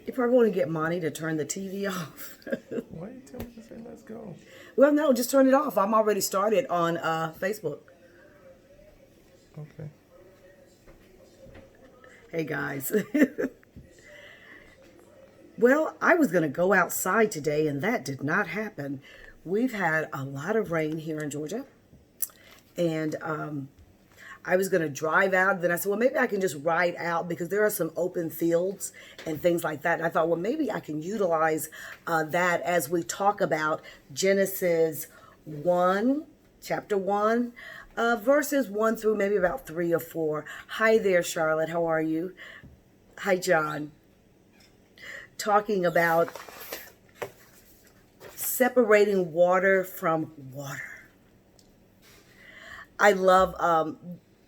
You probably want to get Monty to turn the TV off. Why you tell me to say let's go? Well, no, just turn it off. I'm already started on Facebook. Okay. Hey, guys. Well, I was going to go outside today, and that did not happen. We've had a lot of rain here in Georgia, and I was going to drive out. Then I said, well, maybe I can just ride out because there are some open fields and things like that. And I thought, well, maybe I can utilize that as we talk about Genesis 1, chapter 1, verses 1 through maybe about 3 or 4. Hi there, Charlotte. How are you? Hi, John. Talking about separating water from water. I love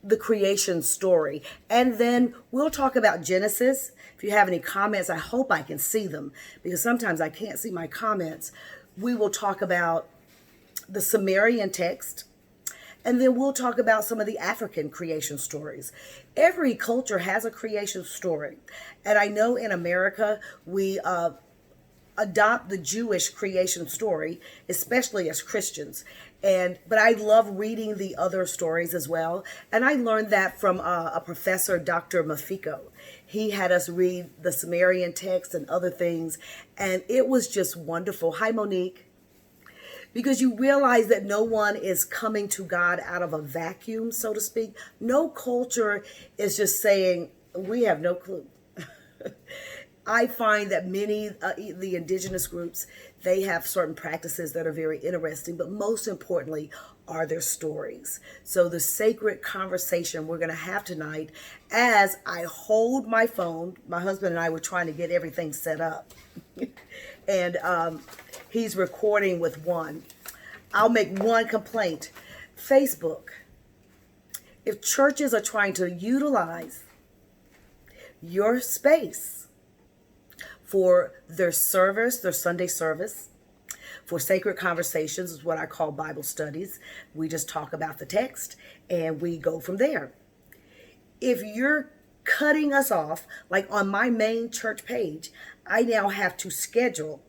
the creation story. And then we'll talk about Genesis. If you have any comments, I hope I can see them because sometimes I can't see my comments. We will talk about the Sumerian text. And then we'll talk about some of the African creation stories. Every culture has a creation story. And I know in America, we adopt the Jewish creation story, especially as Christians. But I love reading the other stories as well. And I learned that from a professor, Dr. Mafiko. He had us read the Sumerian text and other things. And it was just wonderful. Hi, Monique. Because you realize that no one is coming to God out of a vacuum, so to speak. No culture is just saying, we have no clue. I find that many, the indigenous groups, they have certain practices that are very interesting, but most importantly are their stories. So the sacred conversation we're going to have tonight, as I hold my phone, my husband and I were trying to get everything set up. And he's recording with one. I'll make one complaint. Facebook. If churches are trying to utilize your space for their service, their Sunday service, for sacred conversations is what I call Bible studies. We just talk about the text and we go from there. If you're cutting us off, like on my main church page, I now have to schedule.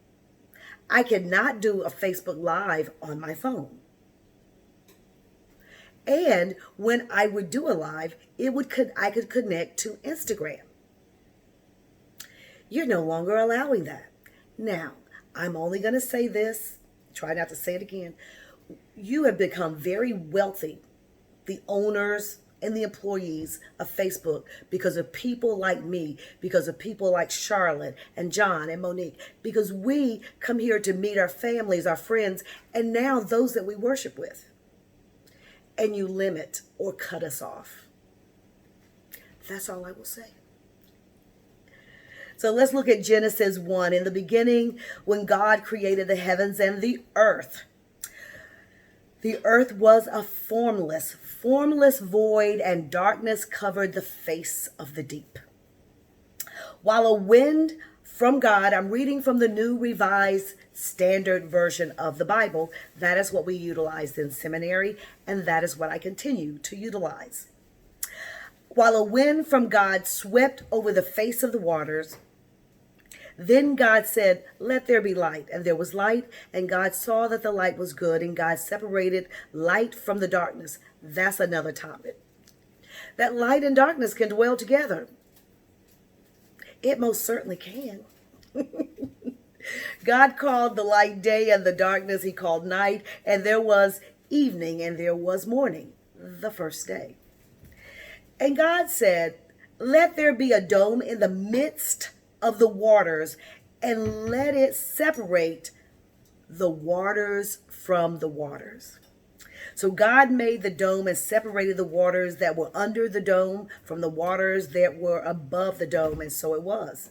I cannot do a Facebook Live on my phone. And when I would do a live, I could connect to Instagram. You're no longer allowing that. Now, I'm only going to say this, try not to say it again. You have become very wealthy, the owners and the employees of Facebook, because of people like me, because of people like Charlotte and John and Monique, because we come here to meet our families, our friends, and now those that we worship with. And you limit or cut us off. That's all I will say. So let's look at Genesis 1. In the beginning, when God created the heavens and the earth was a formless void, and darkness covered the face of the deep. While a wind from God, I'm reading from the New Revised Standard Version of the Bible. That is what we utilized in seminary, and that is what I continue to utilize. While a wind from God swept over the face of the waters, then God said, let there be light. And there was light, and God saw that the light was good, and God separated light from the darkness. That's another topic. That light and darkness can dwell together. It most certainly can. God called the light day, and the darkness he called night, and there was evening, and there was morning, the first day. And God said, let there be a dome in the midst of the waters, and let it separate the waters from the waters. So God made the dome and separated the waters that were under the dome from the waters that were above the dome, and so it was.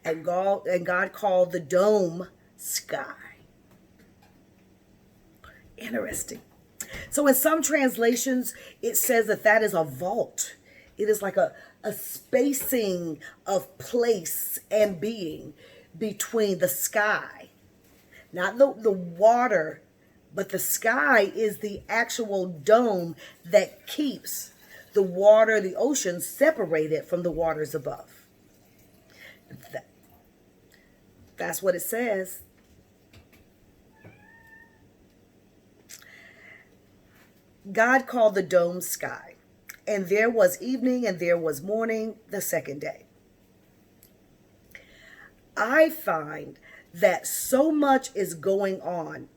And God called the dome sky. Interesting. So in some translations, it says that is a vault. It is like a spacing of place and being between the sky. Not the water, but the sky is the actual dome that keeps the water, the ocean, separated from the waters above. That's what it says. God called the dome sky, and there was evening and there was morning the second day. I find that so much is going on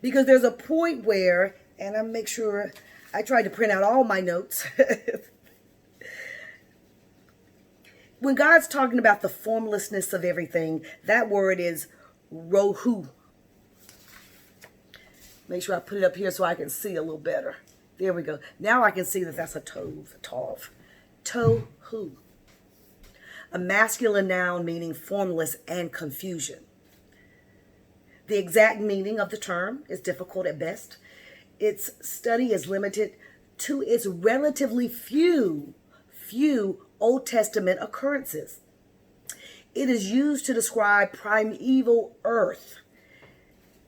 because there's a point where, and I make sure I tried to print out all my notes. When God's talking about the formlessness of everything, that word is rohu. Make sure I put it up here so I can see a little better. There we go. Now I can see that that's a tov. Tohu. A masculine noun meaning formless and confusion. The exact meaning of the term is difficult at best. Its study is limited to its relatively few Old Testament occurrences. It is used to describe primeval earth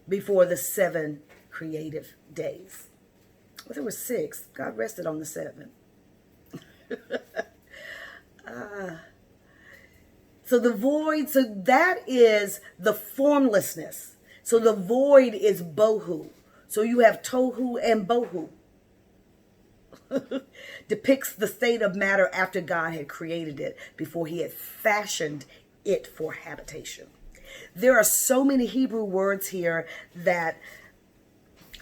before the 7 creative days. Well, there were 6. God rested on the 7. So the void, so that is the formlessness. So the void is bohu. So you have tohu and bohu. Depicts the state of matter after God had created it, before he had fashioned it for habitation. There are so many Hebrew words here that,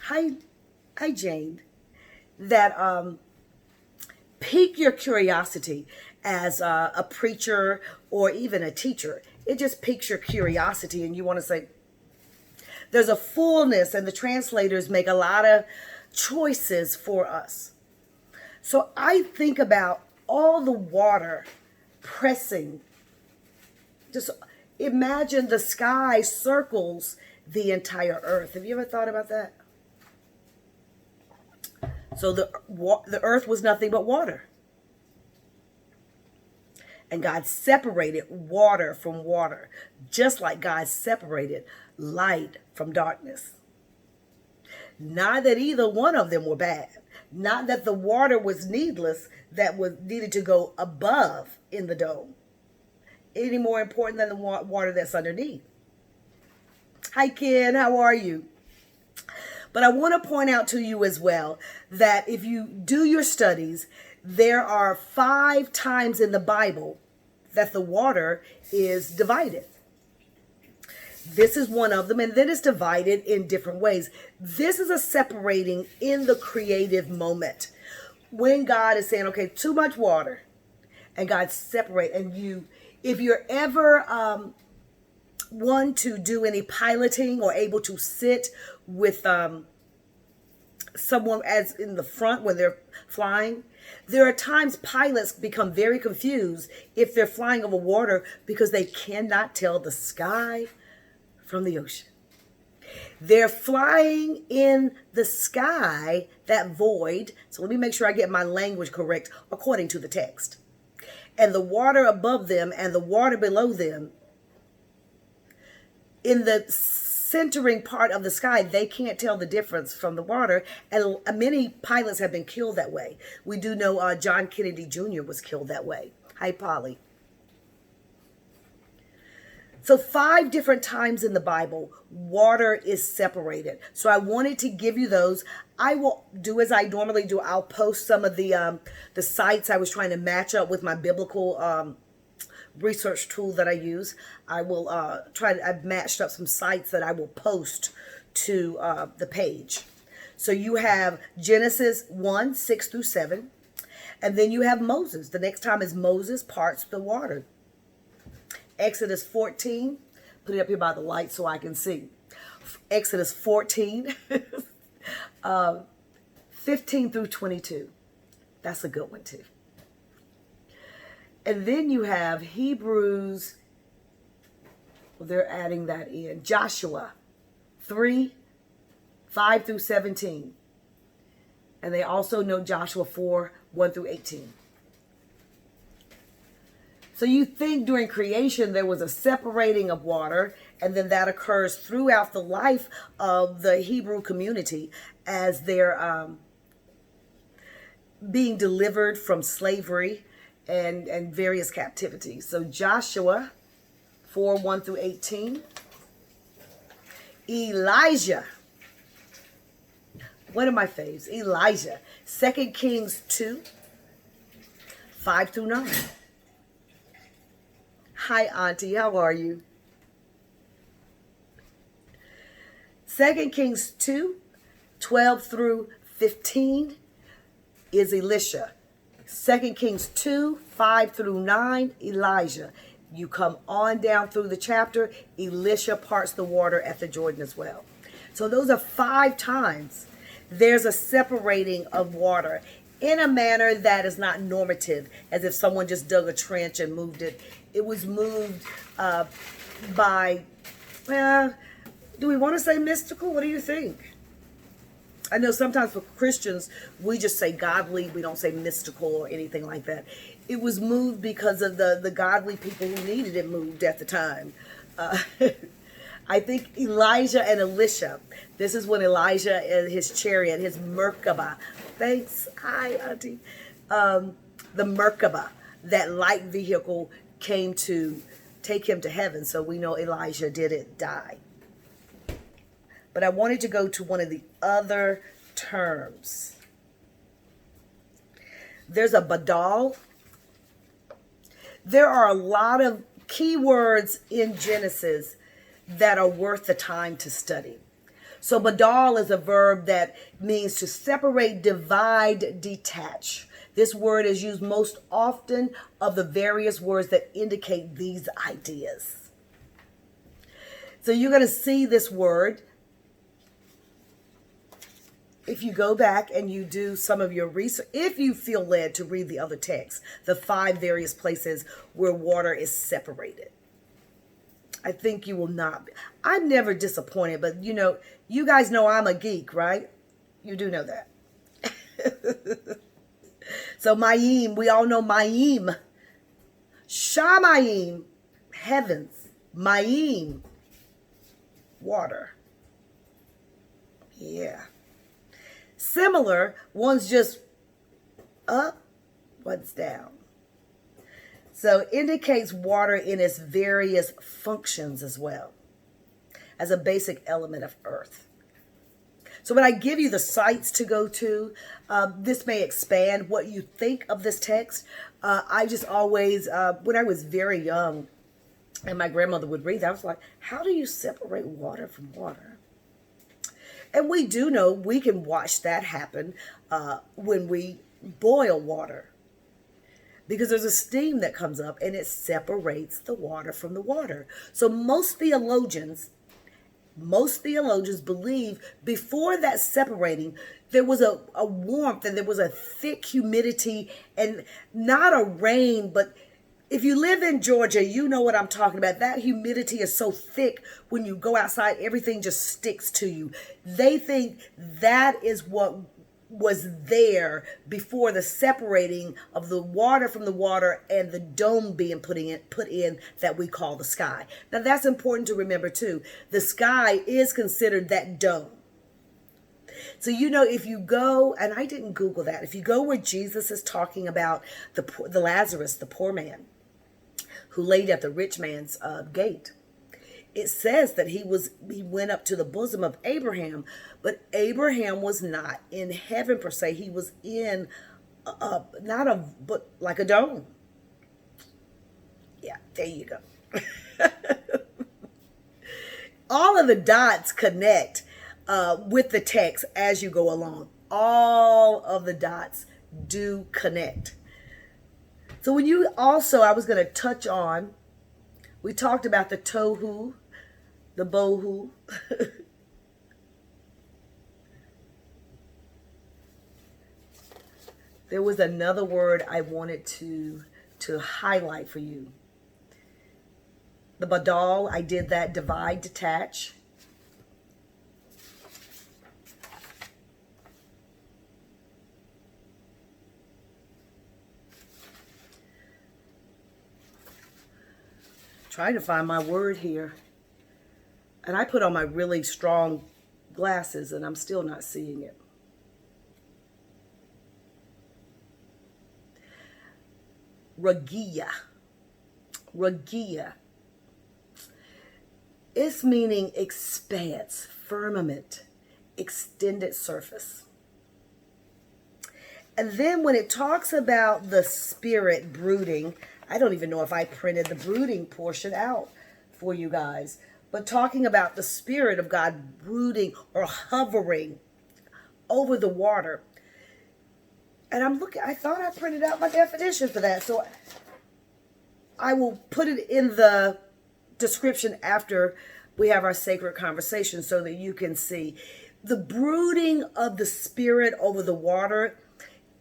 hi Jane, that pique your curiosity as a preacher or even a teacher. It just piques your curiosity and you want to say, there's a fullness, and the translators make a lot of choices for us. So I think about all the water pressing. Just imagine the sky circles the entire earth. Have you ever thought about that? So the earth was nothing but water. And God separated water from water, just like God separated light from darkness. Not that either one of them were bad. Not that the water was needless, that was needed to go above in the dome. Any more important than the water that's underneath. Hi, Ken. How are you? But I want to point out to you as well that if you do your studies, there are 5 times in the Bible that the water is divided. This is one of them, and then it's divided in different ways. This is a separating in the creative moment. When God is saying, okay, too much water, and God separate, and you, if you're ever one to do any piloting or able to sit with someone as in the front when they're flying, there are times pilots become very confused if they're flying over water because they cannot tell the sky from the ocean. They're flying in the sky, that void. So let me make sure I get my language correct according to the text. And the water above them and the water below them, in the centering part of the sky, they can't tell the difference from the water. And many pilots have been killed that way. We do know John Kennedy Jr. was killed that way. Hi, Polly. So 5 different times in the Bible, water is separated. So I wanted to give you those. I will do as I normally do. I'll post some of the sites I was trying to match up with my biblical research tool that I use. I will I've matched up some sites that I will post to the page. So you have Genesis 1, 6 through 7. And then you have Moses. The next time is Moses parts the water. Exodus 14, put it up here by the light so I can see. Exodus 14, 15 through 22. That's a good one too. And then you have Hebrews, well, they're adding that in. Joshua 3, 5 through 17. And they also know Joshua 4, 1 through 18. So you think during creation there was a separating of water, and then that occurs throughout the life of the Hebrew community as they're being delivered from slavery and various captivities. So Joshua 4, 1 through 18. Elijah. One of my faves, Elijah. 2 Kings 2, 5 through 9. Hi, Auntie. How are you? 2 Kings 2, 12 through 15 is Elisha. 2 Kings 2, 5 through 9, Elijah. You come on down through the chapter, Elisha parts the water at the Jordan as well. So those are 5 times there's a separating of water in a manner that is not normative, as if someone just dug a trench and moved it. It was moved by, do we want to say mystical? What do you think? I know sometimes for Christians, we just say godly. We don't say mystical or anything like that. It was moved because of the godly people who needed it moved at the time. I think Elijah and Elisha, this is when Elijah and his chariot, his Merkabah, thanks, hi, Auntie, the Merkabah, that light vehicle came to take him to heaven. So we know Elijah didn't die. But I wanted to go to one of the other terms. There's a badal. There are a lot of keywords in Genesis that are worth the time to study. So badal is a verb that means to separate, divide, detach. This word is used most often of the various words that indicate these ideas. So you're going to see this word if you go back and you do some of your research, if you feel led to read the other texts, the 5 various places where water is separated. I think you will not be. I'm never disappointed, but you guys know I'm a geek, right? You do know that. So Mayim, we all know Mayim. Shamayim, heavens. Mayim, water. Yeah. Similar, one's just up, one's down. So indicates water in its various functions as well, as a basic element of earth. So when I give you the sites to go to, this may expand what you think of this text. I just always, when I was very young and my grandmother would read that, I was like, how do you separate water from water? And we do know we can watch that happen when we boil water, because there's a steam that comes up and it separates the water from the water. So most theologians believe before that separating, there was a warmth and there was a thick humidity, and not a rain, but if you live in Georgia, you know what I'm talking about. That humidity is so thick when you go outside, everything just sticks to you. They think that is what was there before the separating of the water from the water and the dome being put in that we call the sky. Now that's important to remember too. The sky is considered that dome. So if you go, and I didn't Google that, if you go where Jesus is talking about the Lazarus, the poor man, who laid at the rich man's gate, it says that he went up to the bosom of Abraham, but Abraham was not in heaven per se. He was in but like a dome. Yeah, there you go. All of the dots connect with the text as you go along. All of the dots do connect. So when I was going to touch on, we talked about the tohu, the bohu. There was another word I wanted to highlight for you. The badal, I did that, divide, detach. Trying to find my word here. And I put on my really strong glasses and I'm still not seeing it. Ragia. It's meaning expanse, firmament, extended surface. And then when it talks about the Spirit brooding, I don't even know if I printed the brooding portion out for you guys, but talking about the Spirit of God brooding or hovering over the water. And I'm looking, I thought I printed out my definition for that. So I will put it in the description after we have our sacred conversation so that you can see the brooding of the Spirit over the water.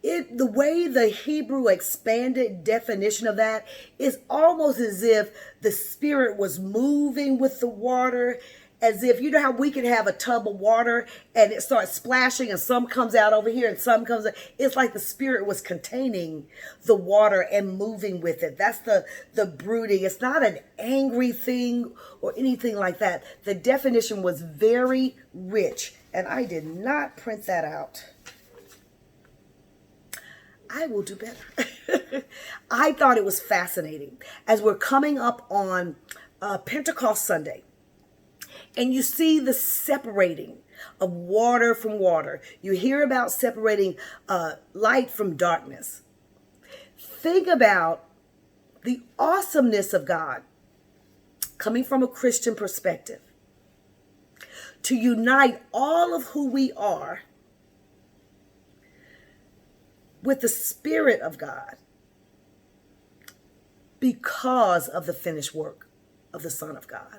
The way the Hebrew expanded definition of that is almost as if the Spirit was moving with the water, as if, you know how we can have a tub of water and it starts splashing and some comes out over here and some comes out. It's like the Spirit was containing the water and moving with it. That's the brooding. It's not an angry thing or anything like that. The definition was very rich, and I did not print that out. I will do better. I thought it was fascinating as we're coming up on Pentecost Sunday. And you see the separating of water from water. You hear about separating light from darkness. Think about the awesomeness of God coming from a Christian perspective to unite all of who we are with the Spirit of God because of the finished work of the Son of God.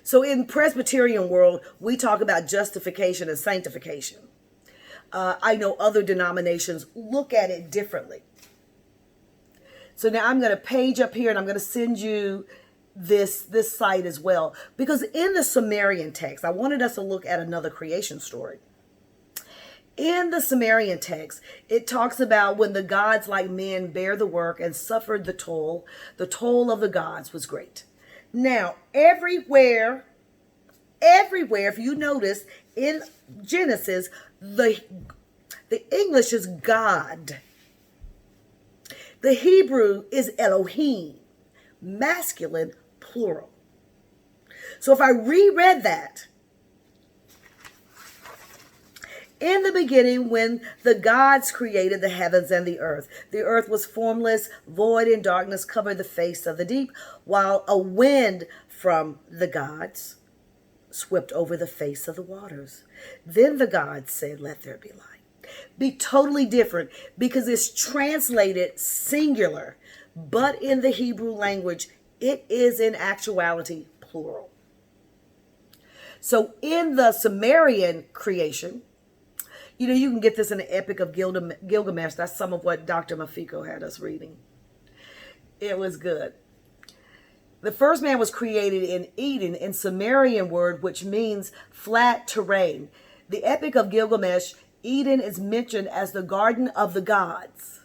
So in Presbyterian world, we talk about justification and sanctification. I know other denominations look at it differently. So now I'm going to page up here and I'm going to send you this site as well. Because in the Sumerian text, I wanted us to look at another creation story. In the Sumerian text, it talks about when the gods like men bear the work and suffered the toll of the gods was great. Now, everywhere, if you notice in Genesis, the English is God. The Hebrew is Elohim, masculine, plural. So if I reread that, in the beginning, when the gods created the heavens and the earth was formless, void, and darkness covered the face of the deep, while a wind from the gods swept over the face of the waters. Then the gods said, "Let there be light." Be totally different because it's translated singular, but in the Hebrew language, it is in actuality plural. So in the Sumerian creation, you know, you can get this in the Epic of Gilgamesh. That's some of what Dr. Mafiko had us reading. It was good. The first man was created in Eden, in Sumerian word, which means flat terrain. The Epic of Gilgamesh, Eden is mentioned as the garden of the gods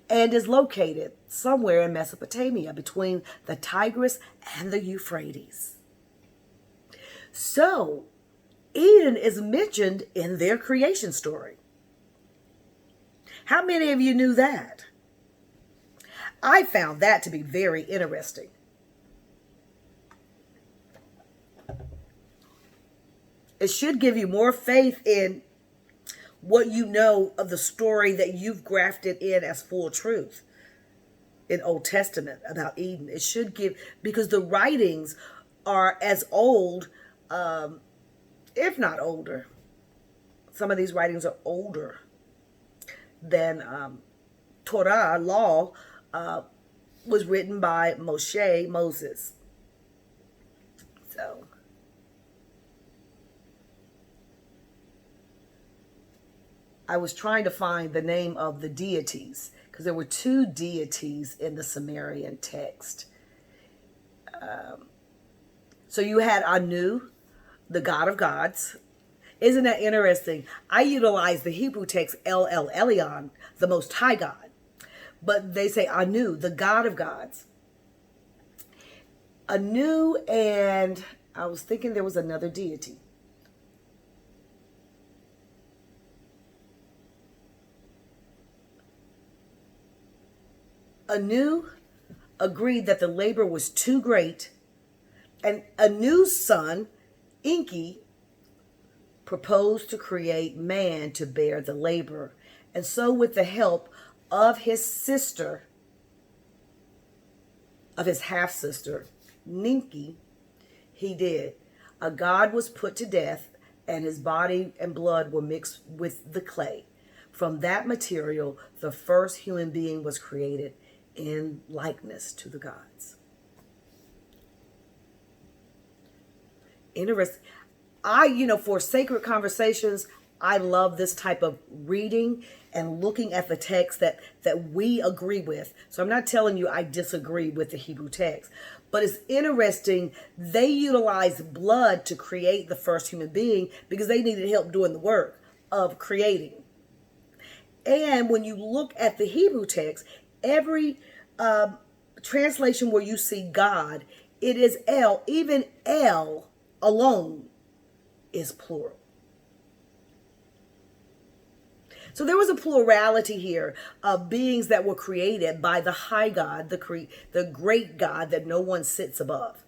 and is located somewhere in Mesopotamia between the Tigris and the Euphrates. So, Eden is mentioned in their creation story. How many of you knew that? I found that to be very interesting. It should give you more faith in what you know of the story that you've grafted in as full truth in Old Testament about Eden. It should give, because the writings are as old, if not older. Some of these writings are older than Torah, law, was written by Moses. So, I was trying to find the name of the deities because there were two deities in the Sumerian text. So you had Anu, the god of gods. Isn't that interesting? I utilize the Hebrew text El Elyon, the Most High God. But they say Anu, the god of gods. Anu, and I was thinking there was another deity. Anu agreed that the labor was too great And Anu's son, Enki, proposed to create man to bear the labor. And so with the help of his sister, of his half-sister, Ninki, he did. A god was put to death, and his body and blood were mixed with the clay. From that material, the first human being was created in likeness to the gods. Interesting. For sacred conversations, I love this type of reading and looking at the text that we agree with. So I'm not telling you I disagree with the Hebrew text, but it's interesting. They utilized blood to create the first human being because they needed help doing the work of creating. And when you look at the Hebrew text, every translation where you see God, it is El. Even El alone is plural. So there was a plurality here of beings that were created by the high God, the great God that no one sits above,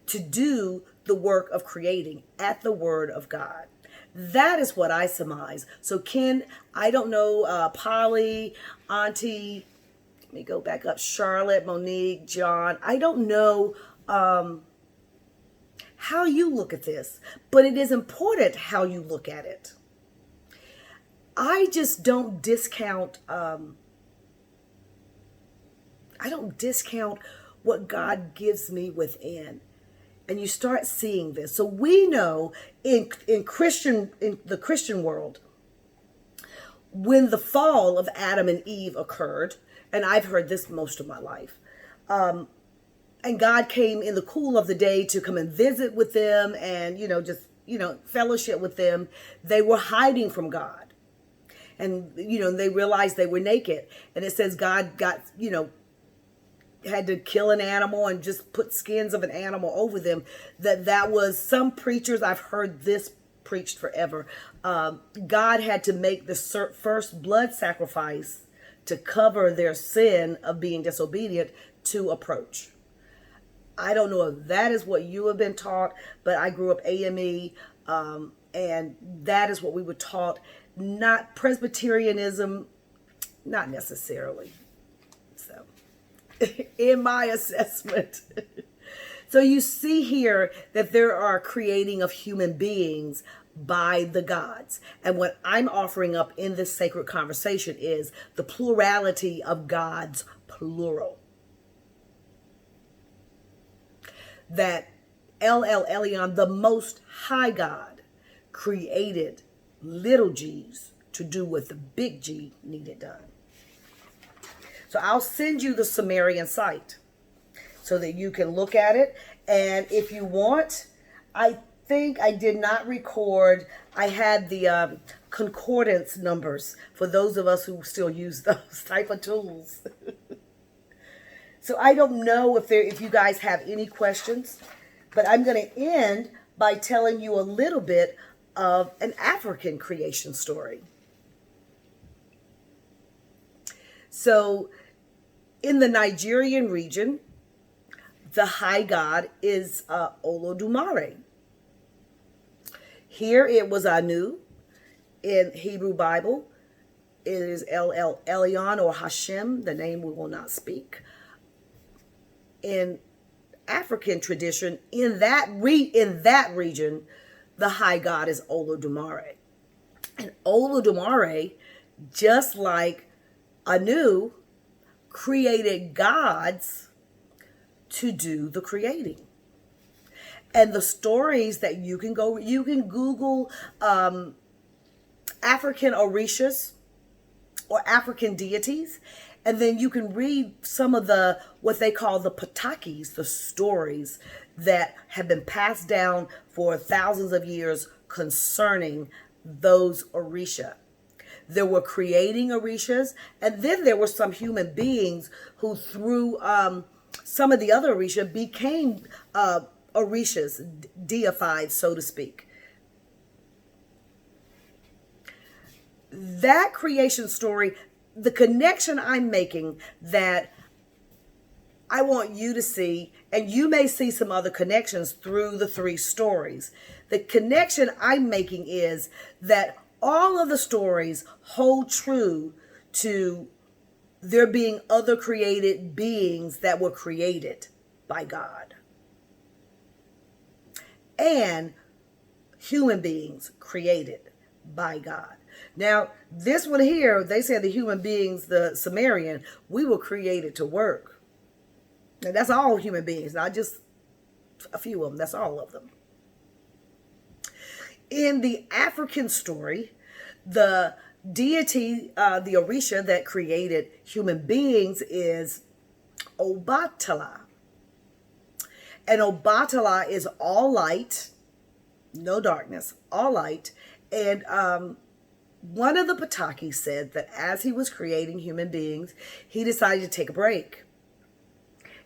to do the work of creating at the word of God. That is what I surmise. So Ken, I don't know, Polly, Auntie, let me go back up, Charlotte, Monique, John, I don't know how you look at this, but it is important how you look at it. I just don't discount, what God gives me within. And you start seeing this. So we know in the Christian world, when the fall of Adam and Eve occurred, and I've heard this most of my life, and God came in the cool of the day to come and visit with them and, fellowship with them, they were hiding from God. And, they realized they were naked. And it says God got, had to kill an animal and just put skins of an animal over them. That was, some preachers, I've heard this preached forever. God had to make the first blood sacrifice to cover their sin of being disobedient to approach. I don't know if that is what you have been taught, but I grew up AME, and that is what we were taught. Not Presbyterianism, not necessarily. So, in my assessment. So you see here that there are creating of human beings by the gods. And what I'm offering up in this sacred conversation is the plurality of gods, plural. That El Elyon, the Most High God, created little g's to do what the big G needed done. So I'll send you the Sumerian site so that you can look at it. And if you want, I think I did not record. I had the concordance numbers for those of us who still use those type of tools. So I don't know if you guys have any questions, but I'm going to end by telling you a little bit of an African creation story. So in the Nigerian region, the high god is Olodumare. Here it was Anu. In Hebrew Bible, it is El Elyon or Hashem, the name we will not speak. In African tradition, in that region, the high god is Olodumare. And Olodumare, just like Anu, created gods to do the creating. And the stories that you can Google African orishas or African deities, and then you can read some of what they call the patakis, the stories that have been passed down for thousands of years concerning those orisha. There were creating orishas, and then there were some human beings who through some of the other orisha became orishas, deified, so to speak. That creation story, the connection I'm making, that I want you to see, and you may see some other connections through the three stories. The connection I'm making is that all of the stories hold true to there being other created beings that were created by God, and human beings created by God. Now, this one here, they said the human beings, the Sumerian, we were created to work. Now, that's all human beings, not just a few of them. That's all of them. In the African story, the deity, the Orisha that created human beings is Obatala. And Obatala is all light, no darkness, all light. And one of the Pataki said that as he was creating human beings, he decided to take a break.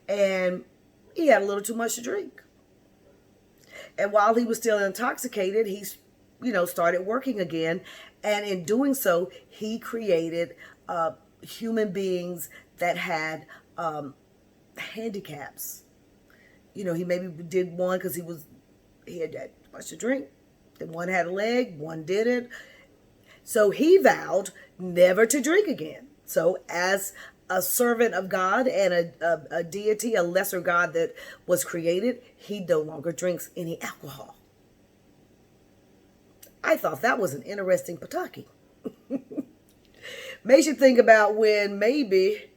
And he had a little too much to drink. And while he was still intoxicated, he, started working again. And in doing so, he created human beings that had handicaps. He maybe did one because he had too much to drink. Then one had a leg, one didn't. So he vowed never to drink again. So as a servant of God and a deity, a lesser God that was created, he no longer drinks any alcohol. I thought that was an interesting Pataki. Makes you think about when maybe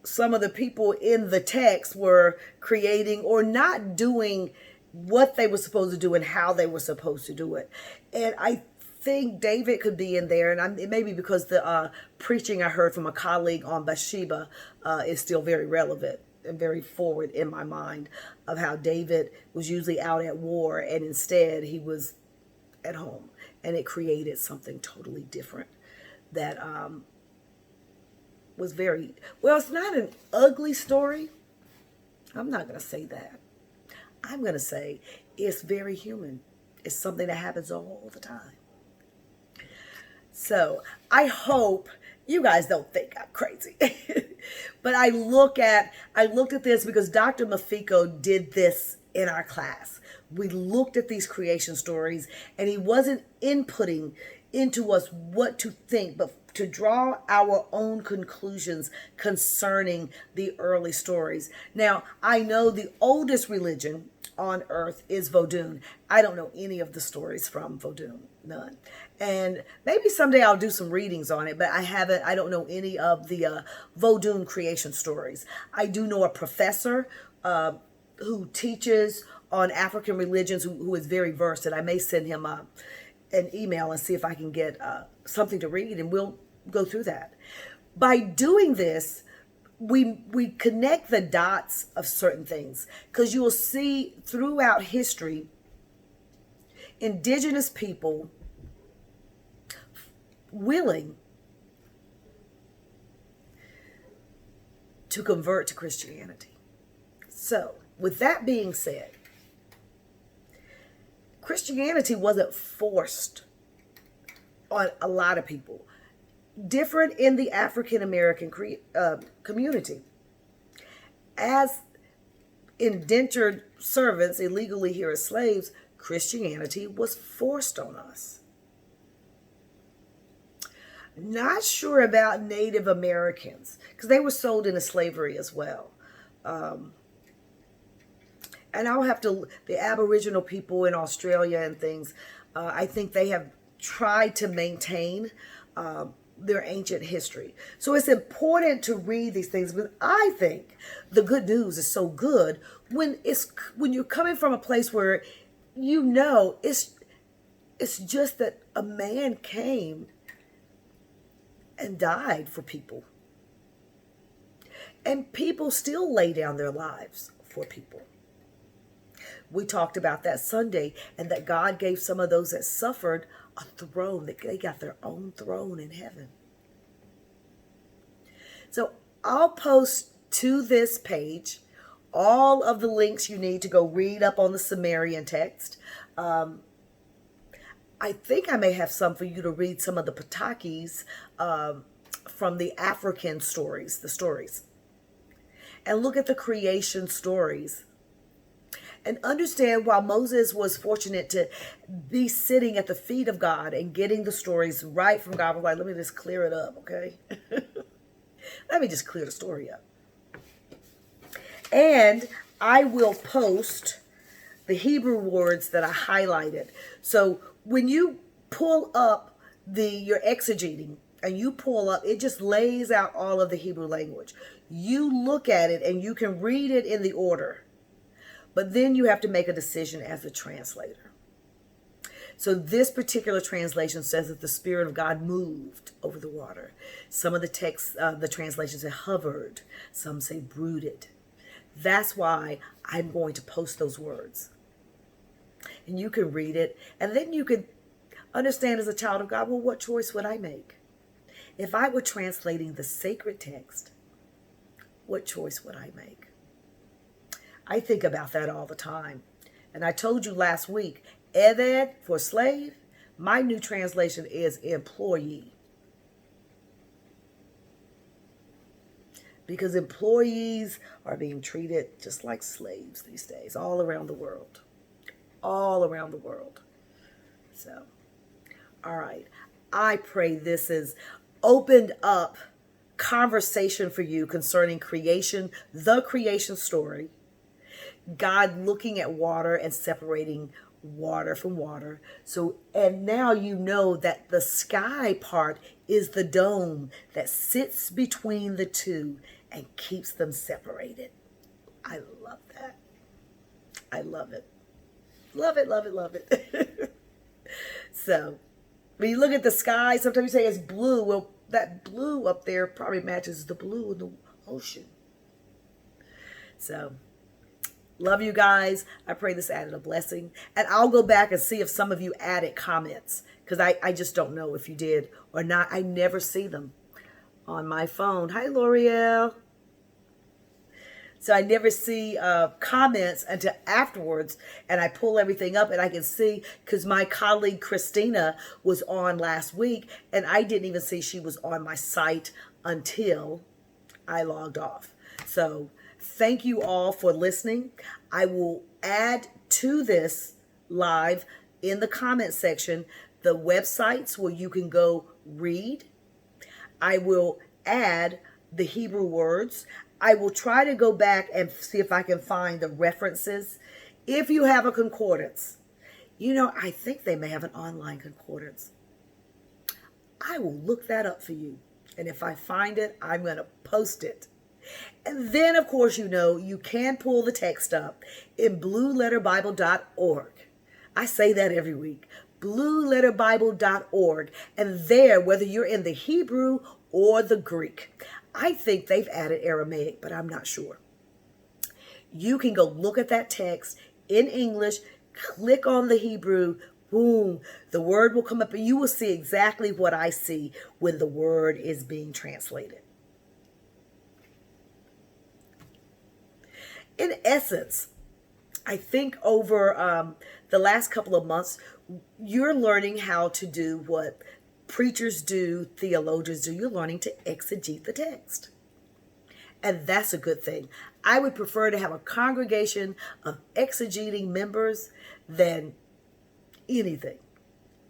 some of the people in the text were creating or not doing what they were supposed to do and how they were supposed to do it. And I think David could be in there, and it may be because the preaching I heard from a colleague on Bathsheba is still very relevant and very forward in my mind of how David was usually out at war and instead he was at home, and it created something totally different that was very, well, it's not an ugly story. I'm not going to say that. I'm going to say it's very human. It's something that happens all the time. So I hope you guys don't think I'm crazy. But I looked at this because Dr. Mafiko did this in our class. We looked at these creation stories and he wasn't inputting into us what to think, but to draw our own conclusions concerning the early stories. Now, I know the oldest religion on earth is Vodun. I don't know any of the stories from Vodun, none. And maybe someday I'll do some readings on it, but I don't know any of the Vodun creation stories. I do know a professor who teaches on African religions who is very versed, and I may send him an email and see if I can get something to read, and we'll go through that. By doing this, we connect the dots of certain things, because you will see throughout history indigenous people willing to convert to Christianity. So, with that being said, Christianity wasn't forced on a lot of people. Different in the African American community. As indentured servants, illegally here as slaves, Christianity was forced on us. Not sure about Native Americans, because they were sold into slavery as well. And I'll have to, the Aboriginal people in Australia and things, I think they have tried to maintain their ancient history. So it's important to read these things, but I think the good news is so good when you're coming from a place where it's just that a man came and died for people. And people still lay down their lives for people. We talked about that Sunday, and that God gave some of those that suffered a throne, that they got their own throne in heaven. So I'll post to this page all of the links you need to go read up on the Sumerian text. I think I may have some for you to read some of the Patakis from the African stories, the stories. and look at the creation stories. And understand while Moses was fortunate to be sitting at the feet of God and getting the stories right from God, was like, let me just clear it up, okay? Let me just clear the story up. And I will post the Hebrew words that I highlighted. So when you pull up you're exegeting and you pull up, it just lays out all of the Hebrew language. You look at it and you can read it in the order. But then you have to make a decision as a translator. So this particular translation says that the Spirit of God moved over the water. Some of the texts, the translations say hovered. Some say brooded. That's why I'm going to post those words. And you can read it. And then you can understand as a child of God, well, what choice would I make? If I were translating the sacred text, what choice would I make? I think about that all the time. And I told you last week, Eved for slave, my new translation is employee. Because employees are being treated just like slaves these days, all around the world. All around the world. So, all right. I pray this has opened up conversation for you concerning creation, the creation story. God looking at water and separating water from water. So, and now you know that the sky part is the dome that sits between the two and keeps them separated. I love that. I love it. Love it, love it, love it. So, when you look at the sky, sometimes you say it's blue. Well, that blue up there probably matches the blue in the ocean. So, love you guys. I pray this added a blessing. And I'll go back and see if some of you added comments. Because I just don't know if you did or not. I never see them on my phone. Hi, L'Oreal. So I never see comments until afterwards. And I pull everything up and I can see. Because my colleague Christina was on last week. And I didn't even see she was on my site until I logged off. So thank you all for listening. I will add to this live in the comment section the websites where you can go read. I will add the Hebrew words. I will try to go back and see if I can find the references. If you have a concordance, I think they may have an online concordance. I will look that up for you. And if I find it, I'm going to post it. And then, of course, you can pull the text up in blueletterbible.org. I say that every week. blueletterbible.org. And there, whether you're in the Hebrew or the Greek, I think they've added Aramaic, but I'm not sure. You can go look at that text in English, click on the Hebrew, boom, the word will come up and you will see exactly what I see when the word is being translated. In essence, I think over the last couple of months, you're learning how to do what preachers do, theologians do. You're learning to exegete the text. And that's a good thing. I would prefer to have a congregation of exegeting members than anything.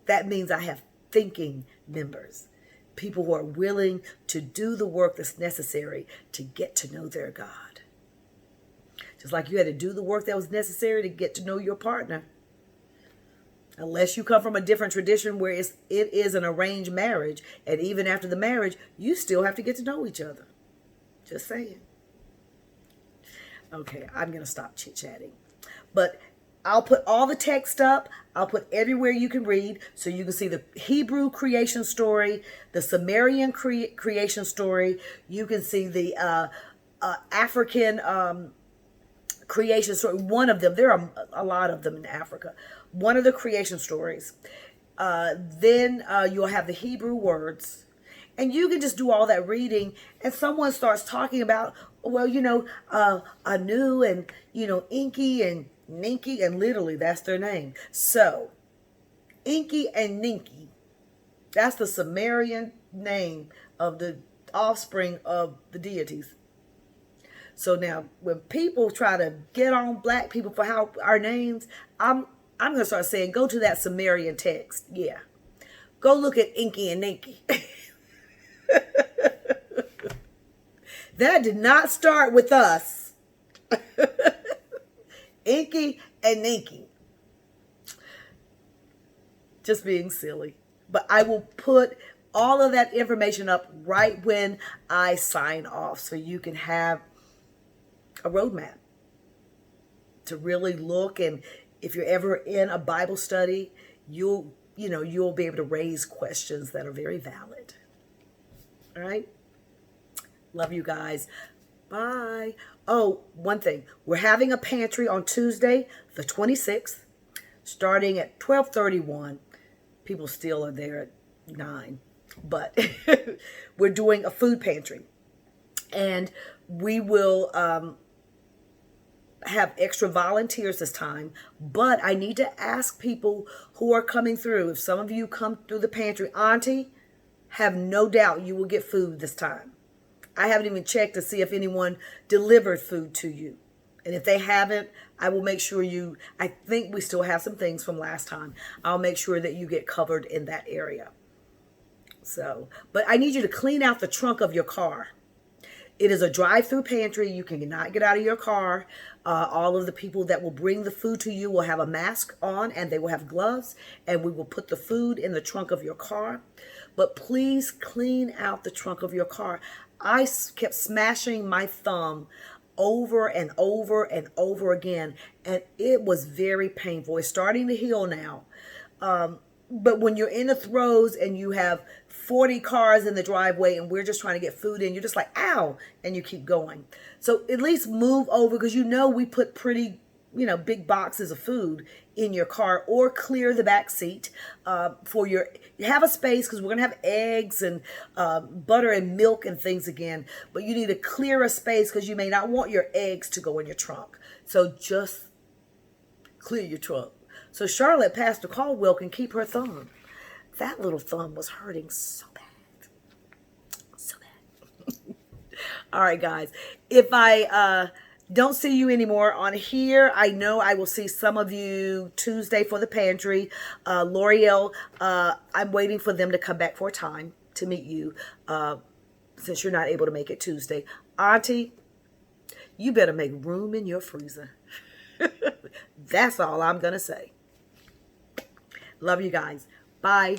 That means I have thinking members. People who are willing to do the work that's necessary to get to know their God. Just like you had to do the work that was necessary to get to know your partner. Unless you come from a different tradition where it is an arranged marriage. And even after the marriage, you still have to get to know each other. Just saying. Okay, I'm going to stop chit-chatting. But I'll put all the text up. I'll put everywhere you can read. So you can see the Hebrew creation story, the Sumerian creation story. You can see the African creation story. One of them. There are a lot of them in Africa. One of the creation stories. Then you'll have the Hebrew words. And you can just do all that reading. And someone starts talking about, well, Anu and, Inky and Ninky. And literally, that's their name. So, Inky and Ninky. That's the Sumerian name of the offspring of the deities. So now when people try to get on black people for how our names, I'm gonna start saying, go to that Sumerian text. Yeah. Go look at Inky and Ninky. That did not start with us. Inky and Ninky. Just being silly. But I will put all of that information up right when I sign off so you can have a roadmap to really look. And if you're ever in a Bible study, you'll be able to raise questions that are very valid. All right? Love you guys. Bye. Oh, one thing. We're having a pantry on Tuesday, the 26th, starting at 12:31. People still are there at 9. But we're doing a food pantry. And we will have extra volunteers this time. But I need to ask people who are coming through. If some of you come through the pantry, Auntie, have no doubt you will get food this time. I haven't even checked to see if anyone delivered food to you. And if they haven't, I will make sure I think we still have some things from last time. I'll make sure that you get covered in that area. So, but I need you to clean out the trunk of your car. It is a drive-through pantry. You cannot get out of your car. All of the people that will bring the food to you will have a mask on and they will have gloves, and we will put the food in the trunk of your car. But please clean out the trunk of your car. I kept smashing my thumb over and over and over again, and it was very painful. It's starting to heal now. But when you're in the throes and you have 40 cars in the driveway and we're just trying to get food in, you're just like, ow, and you keep going. So at least move over, because we put pretty, big boxes of food in your car, or clear the back seat you have a space, because we're going to have eggs and butter and milk and things again, but you need to clear a space because you may not want your eggs to go in your trunk. So just clear your trunk. So Charlotte, Pastor Caldwell, can keep her thumb. That little thumb was hurting so bad. So bad. All right, guys. If I don't see you anymore on here, I know I will see some of you Tuesday for the pantry. L'Oreal, I'm waiting for them to come back for a time to meet you, since you're not able to make it Tuesday. Auntie, you better make room in your freezer. That's all I'm going to say. Love you guys. Bye.